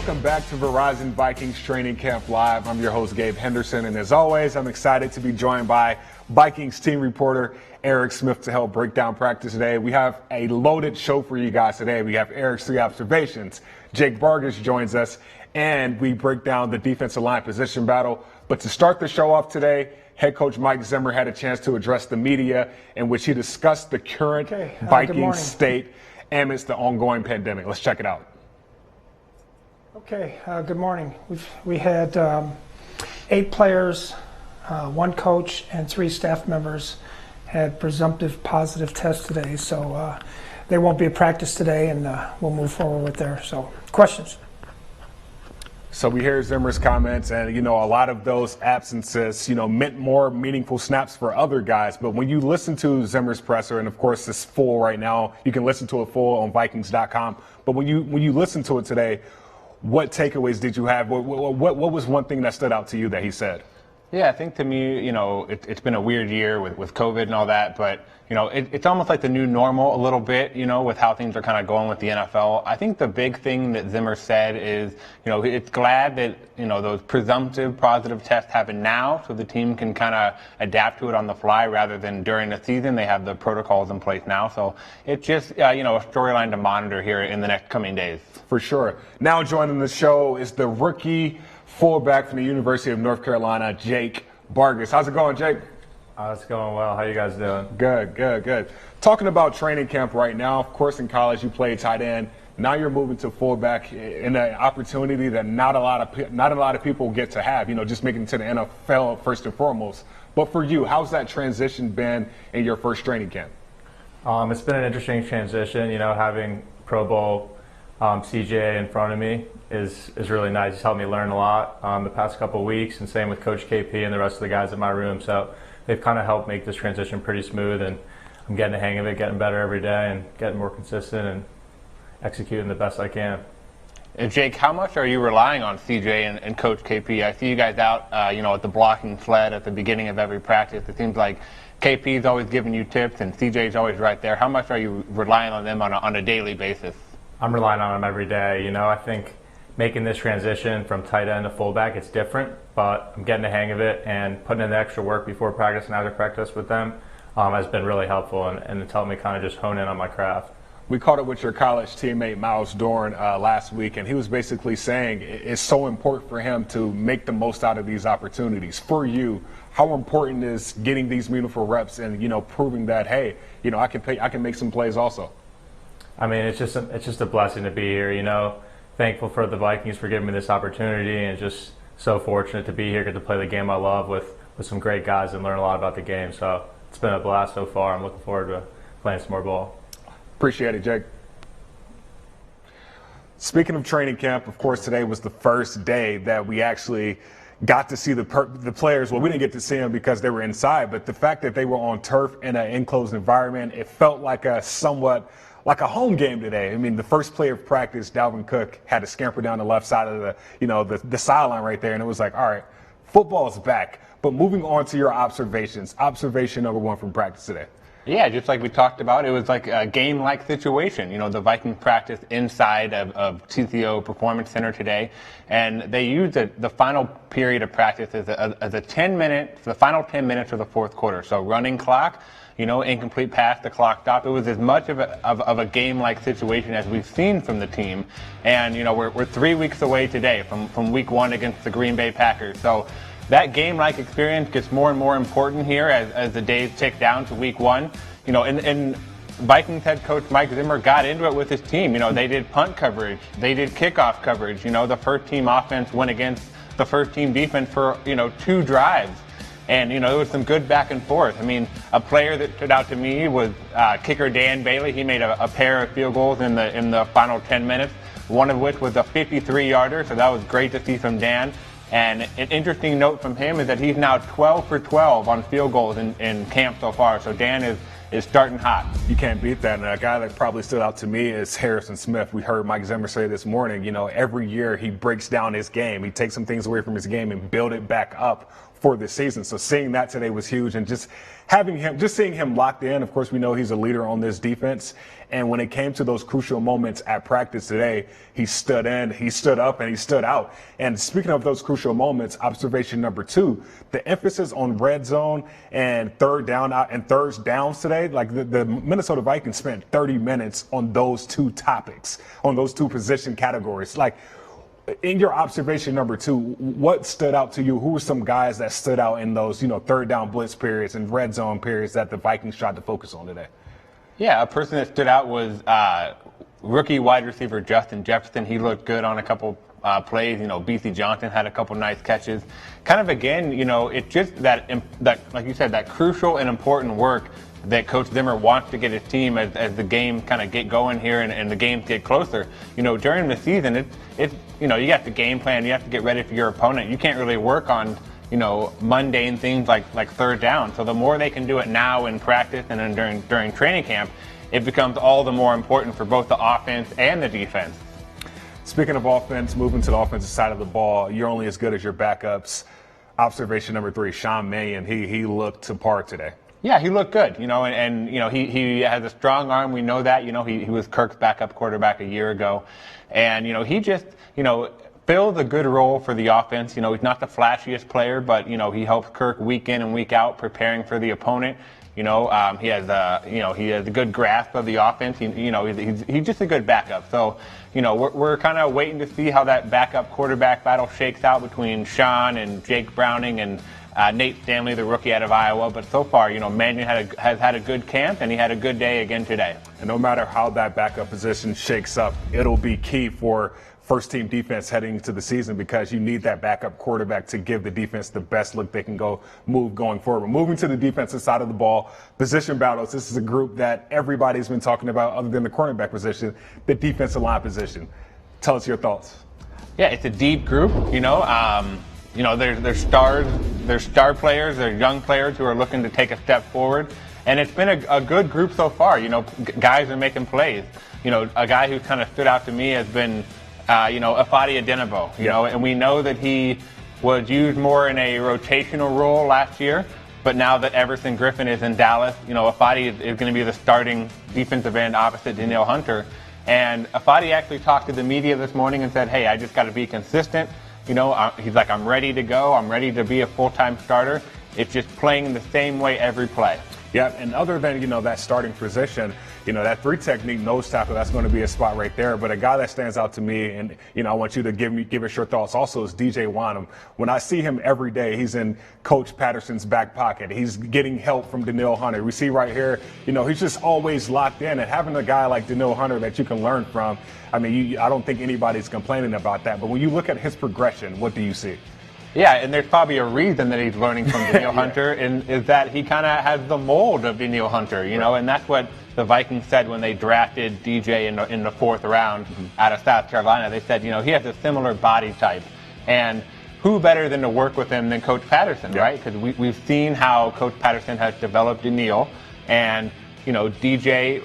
welcome back to Verizon Vikings Training Camp Live. I'm your host, Gabe Henderson, and as always, I'm excited to be joined by Vikings team reporter Eric Smith to help break down practice today. We have a loaded show for you guys today. We have Eric's 3 observations. Jake Vargas joins us, and we break down the defensive line position battle. But to start the show off today, head coach Mike Zimmer had a chance to address the media in which he discussed the current Vikings state amidst the ongoing pandemic. Let's check it out. Okay, good morning. We had 8 players, 1 coach, and 3 staff members had presumptive positive tests today. So they won't be at practice today, and we'll move forward with there. So questions? So we hear Zimmer's comments, and, a lot of those absences, meant more meaningful snaps for other guys. But when you listen to Zimmer's presser, and of course it's full right now, you can listen to it full on Vikings.com. But when you listen to it today, what takeaways did you have? What was one thing that stood out to you that he said? Yeah, I think to me, it's been a weird year with COVID and all that, but, it's almost like the new normal a little bit, with how things are kind of going with the NFL. I think the big thing that Zimmer said is, it's glad that, those presumptive positive tests happen now so the team can kind of adapt to it on the fly rather than during the season. They have the protocols in place now. So it's just, a storyline to monitor here in the next coming days. For sure. Now joining the show is the rookie fullback from the University of North Carolina, Jake Vargas. How's it going, Jake? It's going well. How you guys doing? Good. Talking about training camp right now, of course in college you played tight end. Now you're moving to fullback in an opportunity that not a lot of people get to have, just making it to the NFL first and foremost. But for you, how's that transition been in your first training camp? It's been an interesting transition, having Pro Bowl CJ in front of me is really nice. He's helped me learn a lot the past couple of weeks, and same with Coach KP and the rest of the guys in my room. So they've kind of helped make this transition pretty smooth, and I'm getting the hang of it, getting better every day, and getting more consistent and executing the best I can. And Jake, how much are you relying on CJ and Coach KP? I see you guys out, at the blocking sled at the beginning of every practice. It seems like KP's always giving you tips, and CJ's always right there. How much are you relying on them on a daily basis? I'm relying on them every day. I think making this transition from tight end to fullback, it's different, but I'm getting the hang of it, and putting in the extra work before practice and after practice with them has been really helpful, and it's helped me kind of just hone in on my craft. We caught up with your college teammate, Miles Dorn, last week, and he was basically saying it's so important for him to make the most out of these opportunities. For you, how important is getting these meaningful reps and, proving that, hey, I can make some plays also? I mean, it's just a blessing to be here, Thankful for the Vikings for giving me this opportunity, and just so fortunate to be here, get to play the game I love with some great guys and learn a lot about the game. So it's been a blast so far. I'm looking forward to playing some more ball. Appreciate it, Jake. Speaking of training camp, of course, today was the first day that we actually got to see the players. Well, we didn't get to see them because they were inside, but the fact that they were on turf in an enclosed environment, it felt like a home game today. I mean, the first play of practice, Dalvin Cook had to scamper down the left side of the sideline right there, and it was like, all right, football's back. But moving on to your observations, observation number 1 from practice today. Yeah, just like we talked about, it was like a game-like situation. The Vikings practiced inside of TCO Performance Center today, and they used the final period of practice as the final 10 minutes of the fourth quarter. So running clock, incomplete pass, the clock stopped. It was as much of a game-like situation as we've seen from the team. And, we're 3 weeks away today from week 1 against the Green Bay Packers. So that game-like experience gets more and more important here as the days tick down to week 1. And Vikings head coach Mike Zimmer got into it with his team. They did punt coverage. They did kickoff coverage. The first team offense went against the first team defense for, 2 drives. And, there was some good back and forth. I mean, a player that stood out to me was kicker Dan Bailey. He made a pair of field goals in the final 10 minutes, one of which was a 53-yarder. So that was great to see from Dan. And an interesting note from him is that he's now 12 for 12 on field goals in camp so far. So Dan is starting hot. You can't beat that. And a guy that probably stood out to me is Harrison Smith. We heard Mike Zimmer say this morning, every year he breaks down his game. He takes some things away from his game and build it back up for this season. So seeing that today was huge, and just seeing him locked in. Of course, we know he's a leader on this defense. And when it came to those crucial moments at practice today, he stood up, and he stood out. And speaking of those crucial moments, observation number 2, the emphasis on red zone and third downs today, like the Minnesota Vikings spent 30 minutes on those 2 topics, on those 2 position categories. Like, in your observation number 2, what stood out to you? Who were some guys that stood out in those, third down blitz periods and red zone periods that the Vikings tried to focus on today? Yeah, a person that stood out was rookie wide receiver Justin Jefferson. He looked good on a couple plays. BC Johnson had a couple nice catches. Kind of again, it's just that like you said, that crucial and important work that Coach Zimmer wants to get his team as the game kind of get going here and the games get closer. During the season, it's you have to game plan. You have to get ready for your opponent. You can't really work on mundane things like third down. So the more they can do it now in practice and then during training camp, it becomes all the more important for both the offense and the defense. Speaking of offense, moving to the offensive side of the ball, you're only as good as your backups. Observation number 3, Sean Mannion, he looked to par today. Yeah, he looked good, and he has a strong arm. We know that, he was Kirk's backup quarterback a year ago. And, he just, fills a good role for the offense. He's not the flashiest player, but, he helps Kirk week in and week out preparing for the opponent. He has a good grasp of the offense. He's just a good backup. So, we're kind of waiting to see how that backup quarterback battle shakes out between Sean and Jake Browning and Nate Stanley, the rookie out of Iowa. But so far, Mannion has had a good camp, and he had a good day again today. And no matter how that backup position shakes up, it'll be key for first-team defense heading into the season, because you need that backup quarterback to give the defense the best look they can move going forward. Moving to the defensive side of the ball, position battles. This is a group that everybody's been talking about other than the cornerback position, the defensive line position. Tell us your thoughts. Yeah, it's a deep group, there's star players, there's young players who are looking to take a step forward. And it's been a good group so far. Guys are making plays. A guy who kind of stood out to me has been Ifeadi Odenigbo, and we know that he was used more in a rotational role last year, but now that Everson Griffin is in Dallas, Ifeadi is going to be the starting defensive end opposite Danielle Hunter. And Ifeadi actually talked to the media this morning and said, hey, I just got to be consistent. He's like, I'm ready to go. I'm ready to be a full-time starter. It's just playing the same way every play. Yeah, and other than, that starting position, that 3 technique nose tackle, that's going to be a spot right there. But a guy that stands out to me, and, I want you to give us your thoughts also, is DJ Wanham. When I see him every day, he's in Coach Patterson's back pocket. He's getting help from Danielle Hunter. We see right here, he's just always locked in. And having a guy like Danielle Hunter that you can learn from, I don't think anybody's complaining about that. But when you look at his progression, what do you see? Yeah, and there's probably a reason that he's learning from Danielle Hunter, and is that he kind of has the mold of Danielle Hunter, right. And that's what the Vikings said when they drafted DJ in the 4th round out of South Carolina. They said, he has a similar body type, and who better than to work with him than Coach Patterson, right? Because we've seen how Coach Patterson has developed Danielle, and DJ,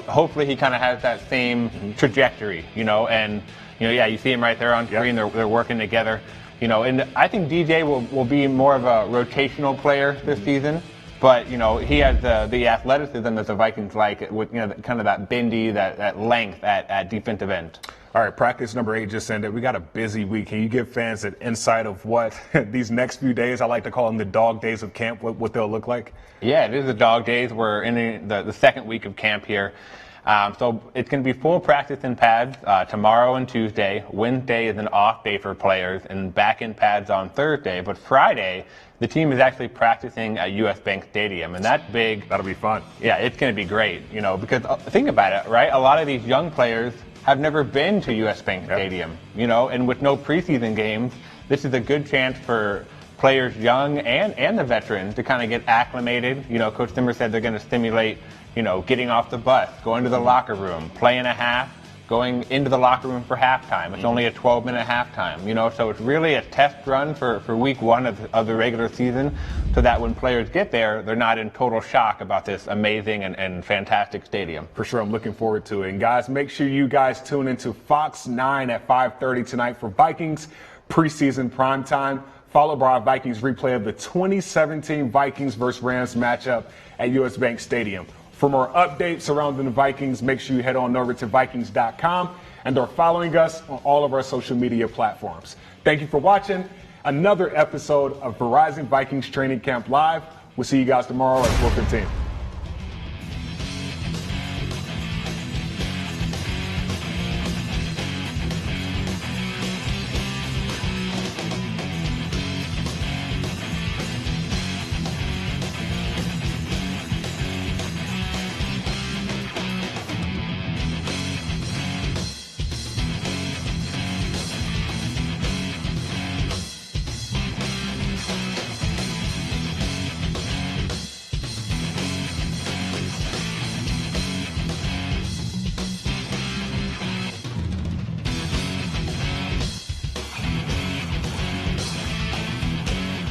hopefully he kind of has that same trajectory, and you see him right there on screen. They're working together. And I think DJ will be more of a rotational player this season, but he has the athleticism that the Vikings like, with kind of that bendy, that length at defensive end. All right, practice number 8 just ended. We got a busy week. Can you give fans an insight of what these next few days, I like to call them the dog days of camp, what they'll look like? Yeah, it is the dog days. We're in the second week of camp here. So it's going to be full practice in pads tomorrow and Tuesday. Wednesday is an off day for players, and back in pads on Thursday. But Friday, the team is actually practicing at US Bank Stadium, and that's big. That'll be fun. Yeah, it's going to be great, because think about it, right? A lot of these young players have never been to US Bank Stadium, and with no preseason games, this is a good chance for players young and the veterans to kind of get acclimated. Coach Zimmer said they're going to stimulate getting off the bus, going to the locker room, playing a half, going into the locker room for halftime. It's only a 12-minute halftime, so it's really a test run for week 1 of the regular season, so that when players get there, they're not in total shock about this amazing and fantastic stadium. For sure, I'm looking forward to it. And guys, make sure you guys tune into Fox 9 at 5:30 tonight for Vikings preseason primetime. followed by our Vikings replay of the 2017 Vikings versus Rams matchup at US Bank Stadium. For more updates surrounding the Vikings, make sure you head on over to Vikings.com and are following us on all of our social media platforms. Thank you for watching another episode of Verizon Vikings Training Camp Live. We'll see you guys tomorrow at 4:15.